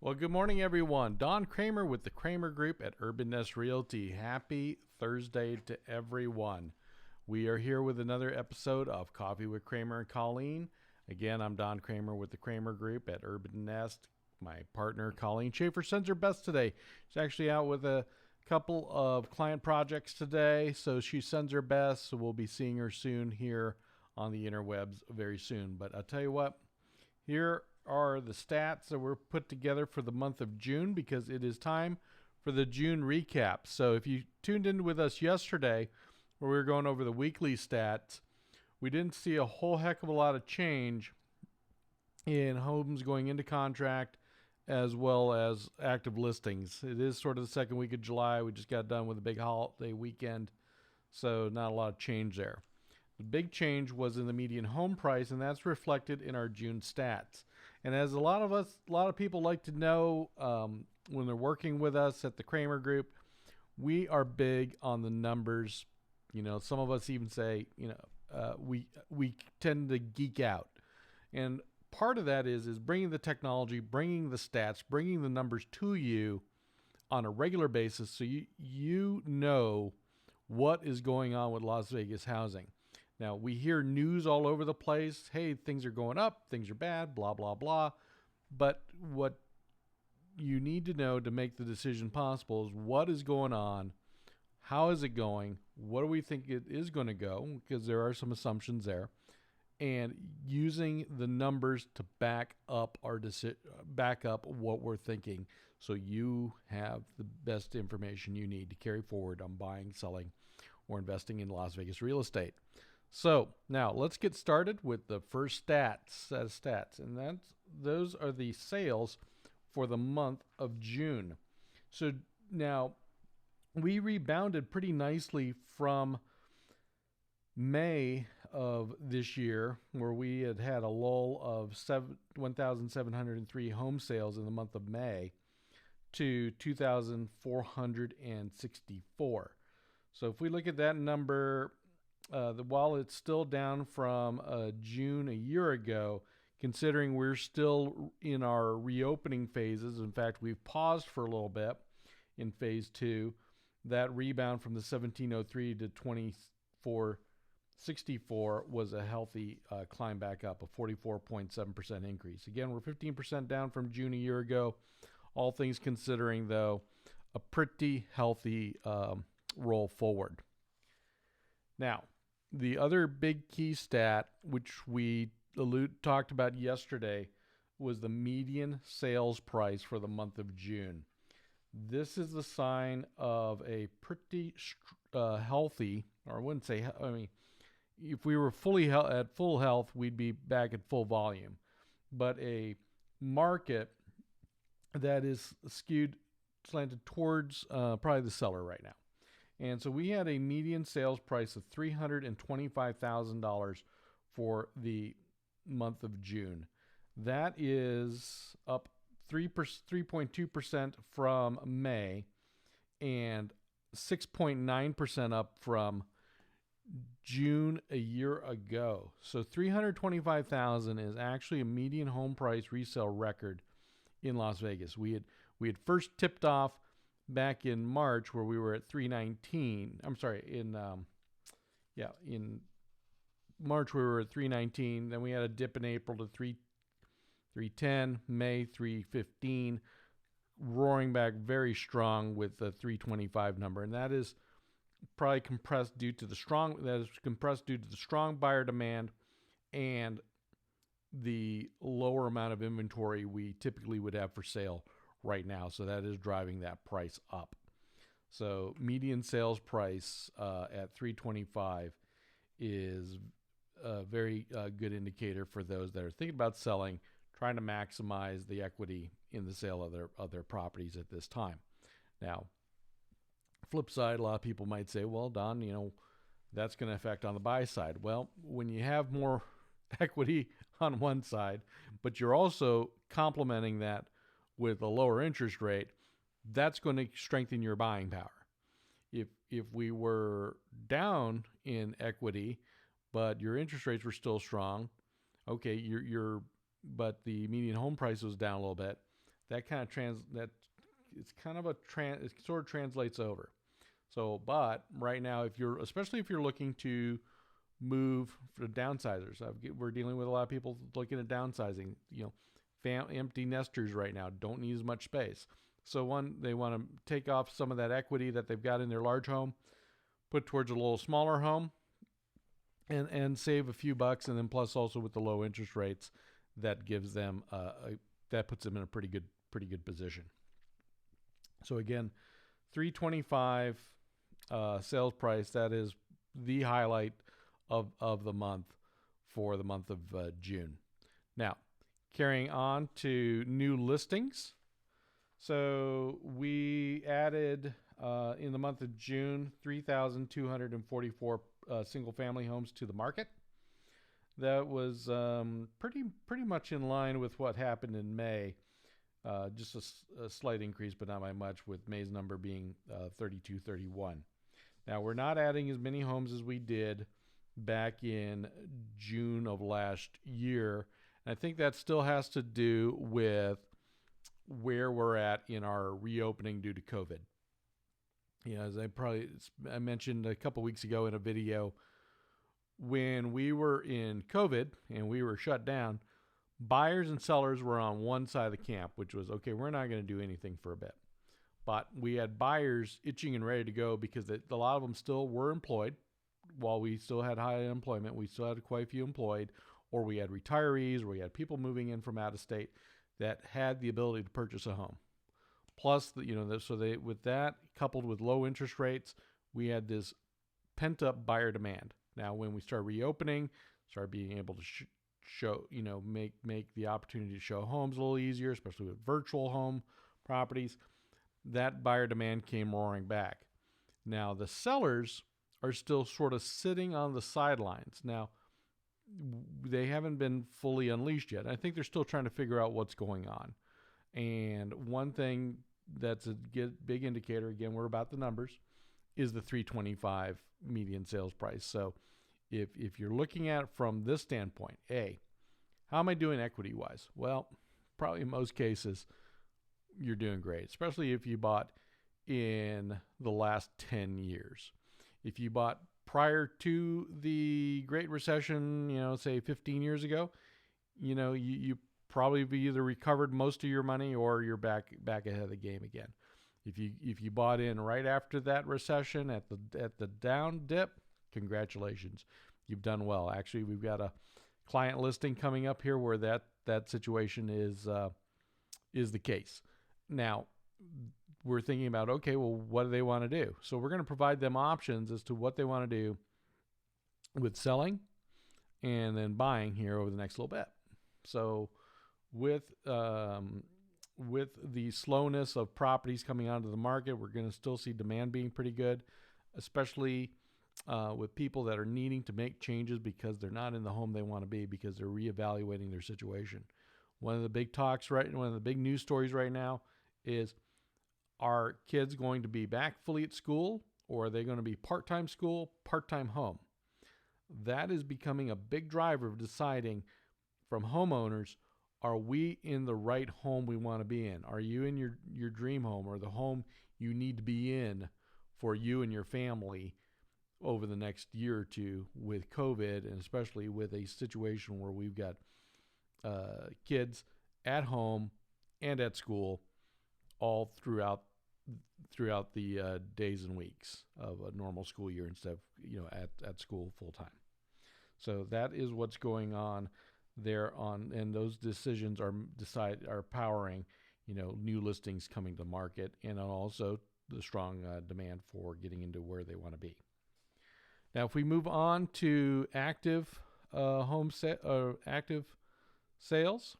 Well, good morning, everyone. Don Cramer with the Cramer Group at Urban Nest Realty. Happy Thursday to everyone. We are here with another episode of Coffee with Cramer and Colleen. Again, I'm Don Cramer with the Cramer Group at Urban Nest. My partner, Colleen Schaefer, sends her best today. She's actually out with a couple of client projects today, so she sends her best. So we'll be seeing her soon here on the interwebs very soon. But I'll tell you what, here are the stats that were put together for the month of June because it is time for the June recap. So if you tuned in with us yesterday where we were going over the weekly stats, we didn't see a whole heck of a lot of change in homes going into contract as well as active listings. It is sort of the second week of July. We just got done with a big holiday weekend, so not a lot of change there. The big change was in the median home price, and that's reflected in our June stats. And as a lot of people like to know when they're working with us at the Cramer Group, we are big on the numbers. You know, some of us even say, we tend to geek out. And part of that is bringing the technology, bringing the stats, bringing the numbers to you on a regular basis so you know what is going on with Las Vegas housing. Now, we hear news all over the place. Hey, things are going up, things are bad, blah, blah, blah. But what you need to know to make the decision possible is what is going on, how is it going, what do we think it is going to go, because there are some assumptions there, and using the numbers to back up what we're thinking so you have the best information you need to carry forward on buying, selling, or investing in Las Vegas real estate. So now let's get started with the first stats, and those are the sales for the month of June. So now we rebounded pretty nicely from May of this year, where we had a lull of 1,703 home sales in the month of May, to 2,464. So if we look at that number, while it's still down from June a year ago, considering we're still in our reopening phases, in fact, we've paused for a little bit in phase two, that rebound from the 1703 to 2464 was a healthy climb back up, a 44.7% increase. Again, we're 15% down from June a year ago. All things considering, though, a pretty healthy roll forward. Now, the other big key stat, which we talked about yesterday, was the median sales price for the month of June. This is the sign of a pretty healthy, or I wouldn't say, if we were at full health, we'd be back at full volume. But a market that is slanted towards probably the seller right now. And so we had a median sales price of $325,000 for the month of June. That is up 3.2% from May and 6.9% up from June a year ago. So $325,000 is actually a median home price resale record in Las Vegas. We had first tipped off back in March, where we were at 319. In March we were at 319. Then we had a dip in April to 310, May 315, roaring back very strong with the 325 number, and that is probably compressed due to the strong buyer demand and the lower amount of inventory we typically would have for sale right now. So that is driving that price up. So median sales price at 325 is a very good indicator for those that are thinking about selling, trying to maximize the equity in the sale of their properties at this time. Now, flip side, a lot of people might say, well, Don, that's going to affect on the buy side. Well, when you have more equity on one side, but you're also complementing that with a lower interest rate, that's going to strengthen your buying power. If we were down in equity, but your interest rates were still strong, okay, but the median home price was down a little bit, that kind of that it's kind of it sort of translates over. So, but right now, especially if you're looking to move for downsizers, we're dealing with a lot of people looking at downsizing. Empty nesters right now don't need as much space. So they want to take off some of that equity that they've got in their large home, put towards a little smaller home, and save a few bucks, and then plus also with the low interest rates, that gives them that puts them in a pretty good position. So again, $325 sales price. That is the highlight of the month for the month of June. Now, carrying on to new listings. So we added in the month of June 3,244 single-family homes to the market. That was pretty much in line with what happened in May. Just a slight increase, but not by much, with May's number being 3,231. Now, we're not adding as many homes as we did back in June of last year. And I think that still has to do with where we're at in our reopening due to COVID. As I mentioned a couple weeks ago in a video, when we were in COVID and we were shut down, buyers and sellers were on one side of the camp, which was, okay, we're not going to do anything for a bit. But we had buyers itching and ready to go because a lot of them still were employed. While we still had high unemployment, we still had quite a few employed, or we had retirees, or we had people moving in from out of state that had the ability to purchase a home. Plus, with that coupled with low interest rates, we had this pent-up buyer demand. Now, when we start reopening, start being able to show, make the opportunity to show homes a little easier, especially with virtual home properties, that buyer demand came roaring back. Now, the sellers are still sort of sitting on the sidelines. Now, they haven't been fully unleashed yet. I think they're still trying to figure out what's going on. And one thing that's a big indicator, again, we're about the numbers, is the $325 median sales price. So if you're looking at it from this standpoint, how am I doing equity-wise? Well, probably in most cases, you're doing great, especially if you bought in the last 10 years. If you bought prior to the Great Recession, say 15 years ago, you probably have either recovered most of your money or you're back ahead of the game again. If you bought in right after that recession at the down dip, congratulations, you've done well. Actually, we've got a client listing coming up here where that situation is the case. Now, we're thinking about, okay, well, what do they want to do? So we're going to provide them options as to what they want to do with selling and then buying here over the next little bit. So with the slowness of properties coming onto the market, we're going to still see demand being pretty good, especially with people that are needing to make changes because they're not in the home they want to be because they're reevaluating their situation. One of the big news stories right now is, are kids going to be back fully at school, or are they going to be part-time school, part-time home? That is becoming a big driver of deciding from homeowners, are we in the right home we want to be in? Are you in your dream home, or the home you need to be in for you and your family over the next year or two with COVID, and especially with a situation where we've got kids at home and at school all throughout the days and weeks of a normal school year instead of at school full time. So that is what's going on there and those decisions are powering new listings coming to market, and also the strong demand for getting into where they want to be. Now, if we move on to active sales,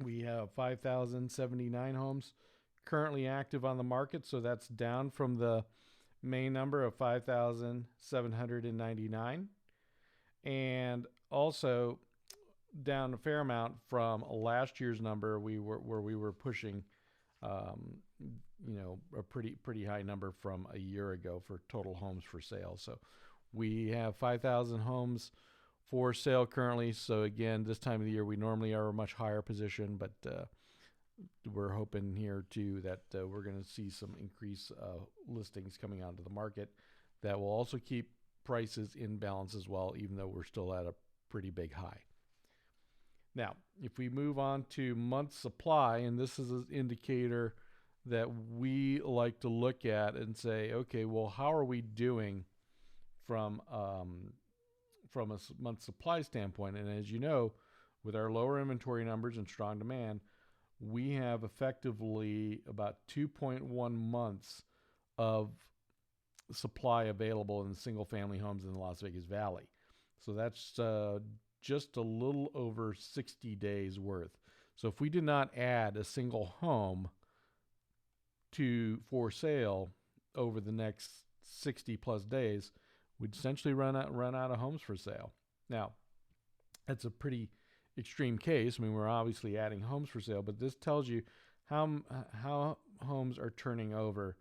we have 5,079 homes currently active on the market. So that's down from the May number of 5,799, and also down a fair amount from last year's number. We were pushing, a pretty high number from a year ago for total homes for sale. So we have 5,000 homes for sale currently. So again, this time of the year, we normally are a much higher position, but we're hoping here too that we're going to see some increased listings coming onto the market that will also keep prices in balance as well, even though we're still at a pretty big high. Now, if we move on to month supply, and this is an indicator that we like to look at and say, okay, well, how are we doing from a month supply standpoint? And as you know, with our lower inventory numbers and strong demand, we have effectively about 2.1 months of supply available in single family homes in the Las Vegas Valley. So that's just a little over 60 days worth. So if we did not add a single home for sale over the next 60 plus days, we'd essentially run out of homes for sale. Now, that's a pretty extreme case. I mean, we're obviously adding homes for sale, but this tells you how homes are turning over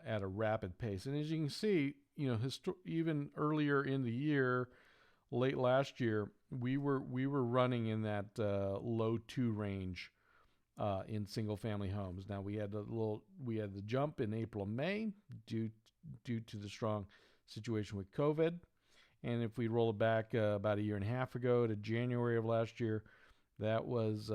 at a rapid pace. And as you can see, even earlier in the year, late last year, we were running in that low 2 range in single family homes. Now we had the jump in April and May due to the strong situation with COVID. And if we roll it back about a year and a half ago to January of last year, that was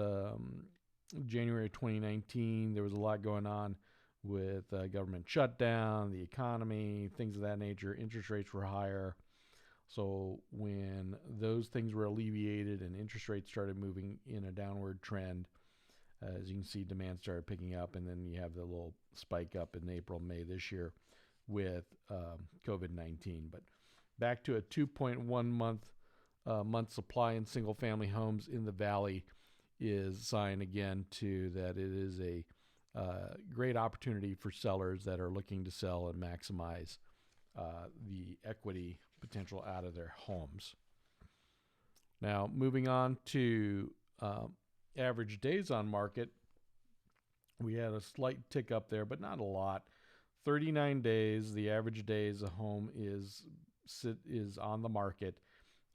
January of 2019. There was a lot going on with government shutdown, the economy, things of that nature. Interest rates were higher. So when those things were alleviated and interest rates started moving in a downward trend, as you can see, demand started picking up, and then you have the little spike up in April, May this year with COVID-19. But back to a 2.1 month supply in single family homes in the Valley is a sign again to that it is a great opportunity for sellers that are looking to sell and maximize the equity potential out of their homes. Now, moving on to average days on market, we had a slight tick up there, but not a lot. 39 days, the average days a home is on the market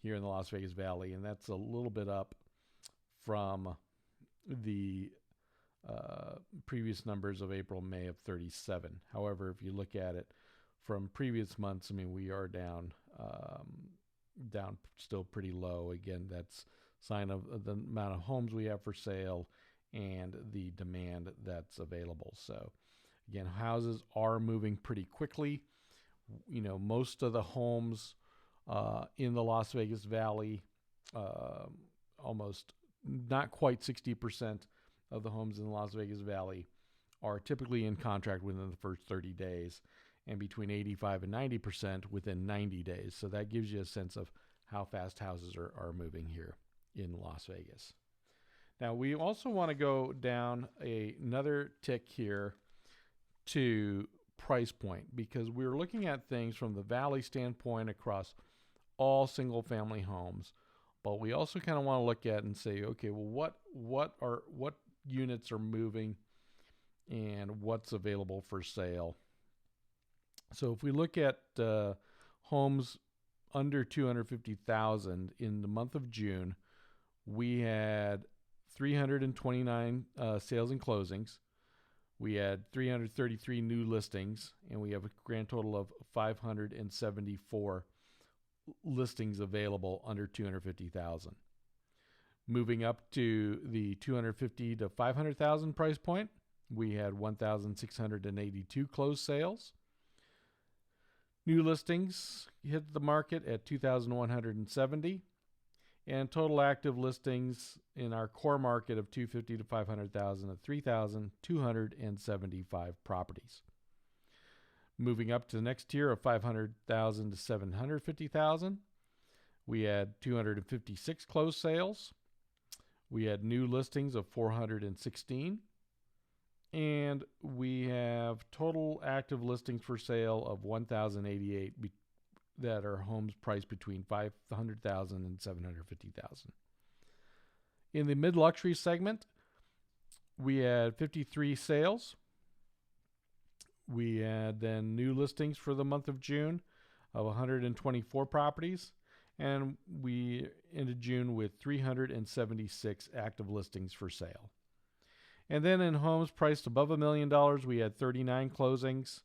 here in the Las Vegas Valley, and that's a little bit up from the previous numbers of April, May of 37. However, if you look at it from previous months, I mean, we are down still pretty low. Again, that's sign of the amount of homes we have for sale and the demand that's available. So again, houses are moving pretty quickly. Most of the homes in the Las Vegas Valley, almost not quite 60% of the homes in the Las Vegas Valley are typically in contract within the first 30 days, and between 85 and 90% within 90 days. So that gives you a sense of how fast houses are moving here in Las Vegas. Now, we also want to go down another tick here to price point, because we're looking at things from the Valley standpoint across all single family homes, but we also kind of want to look at and say, okay, well, what units are moving and what's available for sale. So if we look at homes under 250,000 in the month of June, we had 329 sales and closings. We had 333 new listings, and we have a grand total of 574 listings available under 250,000. Moving up to the 250 to 500,000 price point, we had 1,682 closed sales. New listings hit the market at 2,170, and total active listings in our core market of 250 to 500,000 at 3,275 properties. Moving up to the next tier of 500,000 to 750,000, we had 256 closed sales. We had new listings of 416. And we have total active listings for sale of 1,088 that are homes priced between 500,000 and 750,000. In the mid-luxury segment, we had 53 sales. We had then new listings for the month of June of 124 properties, and we ended June with 376 active listings for sale. And then in homes priced above $1 million, we had 39 closings.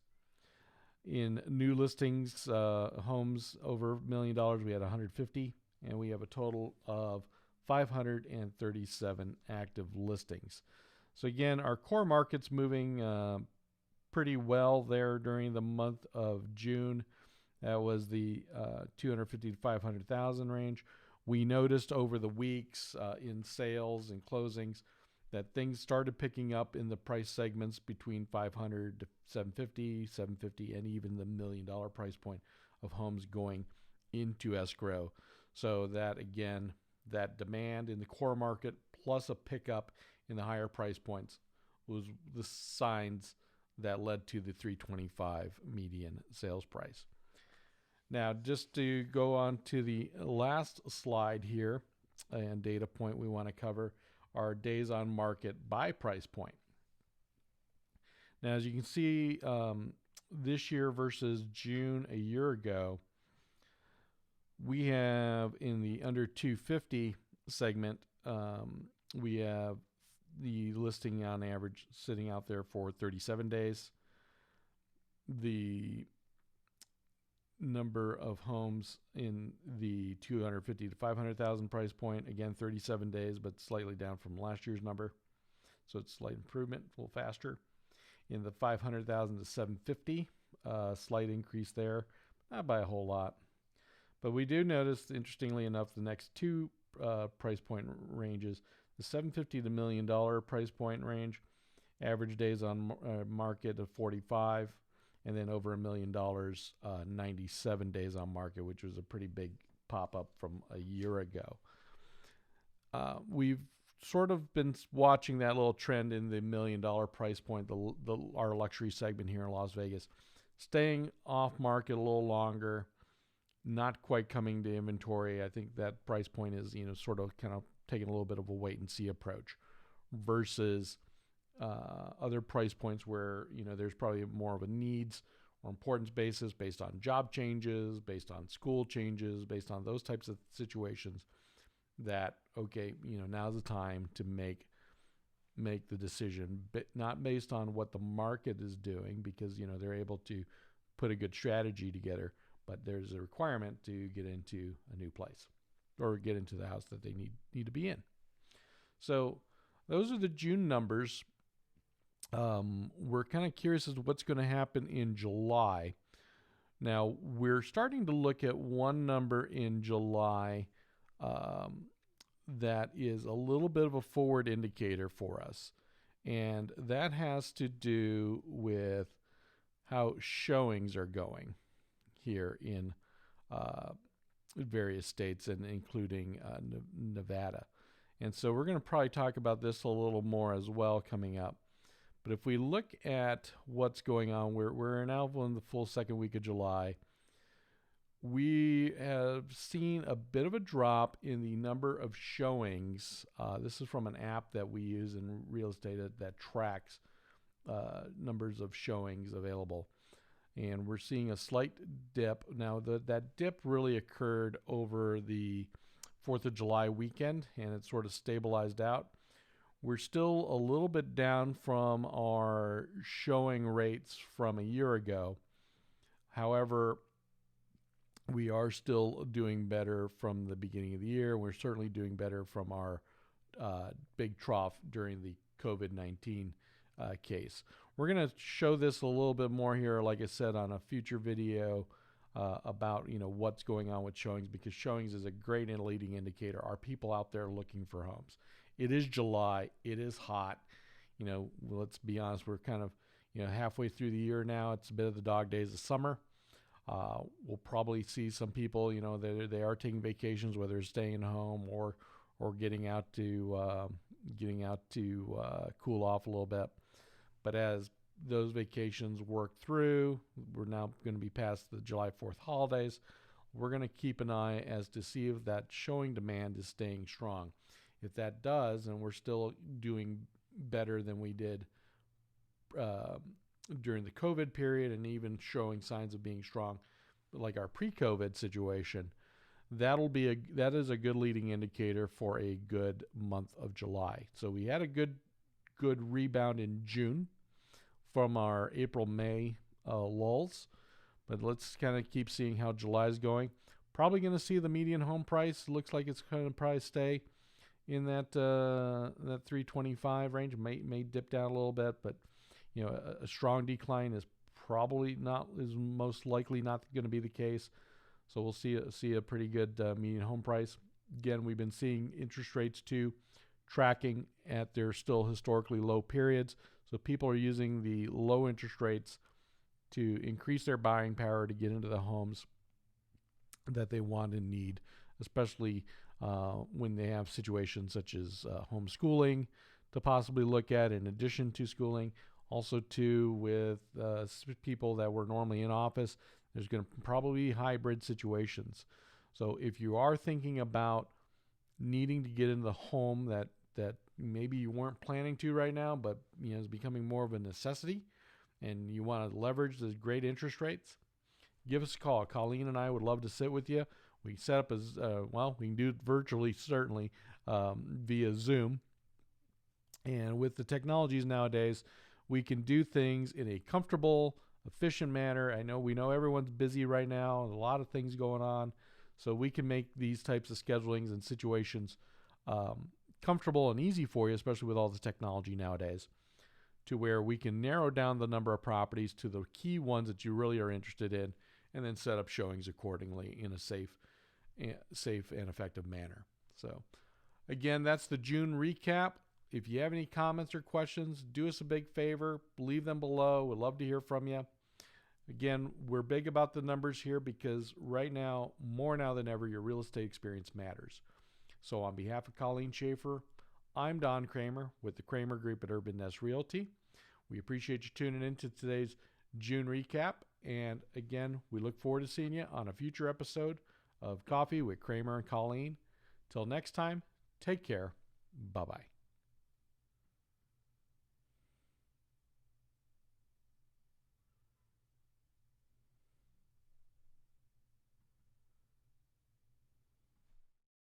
In new listings, homes over $1 million, we had 150, and we have a total of 537 active listings. So again, our core market's moving pretty well there during the month of June. That was the 250 to 500,000 range. We noticed over the weeks in sales and closings that things started picking up in the price segments between 500 to 750, and even the $1 million price point of homes going into escrow. So that, again, that demand in the core market plus a pickup in the higher price points was the signs that led to the 325 median sales price. Now, just to go on to the last slide here, and data point we want to cover are days on market by price point. Now, as you can see, this year versus June a year ago, we have in the under 250 segment, we have the listing on average sitting out there for 37 days. The number of homes in the 250 to 500,000 price point, again 37 days, but slightly down from last year's number, so it's a slight improvement, a little faster. In the 500,000 to 750, slight increase there, not by a whole lot, but we do notice, interestingly enough, the next two price point ranges, the 750 to $1 million price point range, average days on market of 45. And then over $1 million, 97 days on market, which was a pretty big pop up from a year ago. We've sort of been watching that little trend in the $1 million price point, our luxury segment here in Las Vegas, staying off market a little longer, not quite coming to inventory. I think that price point is, sort of kind of taking a little bit of a wait and see approach versus other price points where there's probably more of a needs or importance basis based on job changes, based on school changes, based on those types of situations that, okay, now's the time to make the decision, but not based on what the market is doing, because they're able to put a good strategy together, but there's a requirement to get into a new place or get into the house that they need to be in. So those are the June numbers. We're kind of curious as to what's going to happen in July. Now, we're starting to look at one number in July that is a little bit of a forward indicator for us, and that has to do with how showings are going here in various states, and including Nevada. And so we're going to probably talk about this a little more as well coming up. But if we look at what's going on, we're now in the full second week of July. We have seen a bit of a drop in the number of showings. This is from an app that we use in real estate that tracks numbers of showings available. And we're seeing a slight dip. Now, that dip really occurred over the 4th of July weekend, and it sort of stabilized out. We're still a little bit down from our showing rates from a year ago. However, we are still doing better from the beginning of the year. We're certainly doing better from our big trough during the COVID-19 case. We're going to show this a little bit more here, like I said, on a future video about what's going on with showings, because showings is a great leading indicator. Are people out there looking for homes? It is July. It is hot. Let's be honest. We're kind of halfway through the year now. It's a bit of the dog days of summer. We'll probably see some people. They are taking vacations, whether it's staying at home or getting out to cool off a little bit. But as those vacations work through, we're now going to be past the July 4th holidays. We're going to keep an eye as to see if that showing demand is staying strong. If that does, and we're still doing better than we did during the COVID period, and even showing signs of being strong, like our pre-COVID situation, that is a good leading indicator for a good month of July. So we had a good good rebound in June from our April-May lulls. But let's kind of keep seeing how July is going. Probably going to see the median home price. Looks like it's going to probably stay in that 325 range. May dip down a little bit, but a strong decline is most likely not going to be the case. So we'll see a pretty good median home price. Again, we've been seeing interest rates too tracking at their still historically low periods. So people are using the low interest rates to increase their buying power to get into the homes that they want and need, especially when they have situations such as homeschooling to possibly look at in addition to schooling. Also, too, with people that were normally in office, there's going to probably be hybrid situations. So if you are thinking about needing to get into the home that maybe you weren't planning to right now, but is becoming more of a necessity, and you want to leverage the great interest rates, give us a call. Colleen and I would love to sit with you. We can set up we can do it virtually, certainly, via Zoom. And with the technologies nowadays, we can do things in a comfortable, efficient manner. We know everyone's busy right now, a lot of things going on. So we can make these types of schedulings and situations comfortable and easy for you, especially with all the technology nowadays, to where we can narrow down the number of properties to the key ones that you really are interested in, and then set up showings accordingly in a safe and effective manner. So again, that's the June recap. If you have any comments or questions, do us a big favor, leave them below. We'd love to hear from you. Again, we're big about the numbers here because right now, more now than ever, your real estate experience matters. So on behalf of Colleen Schaefer, I'm Don Cramer with the Cramer Group at Urban Nest Realty. We appreciate you tuning in to today's June recap. And again, we look forward to seeing you on a future episode of Coffee with Cramer and Colleen. Till next time, take care. Bye-bye.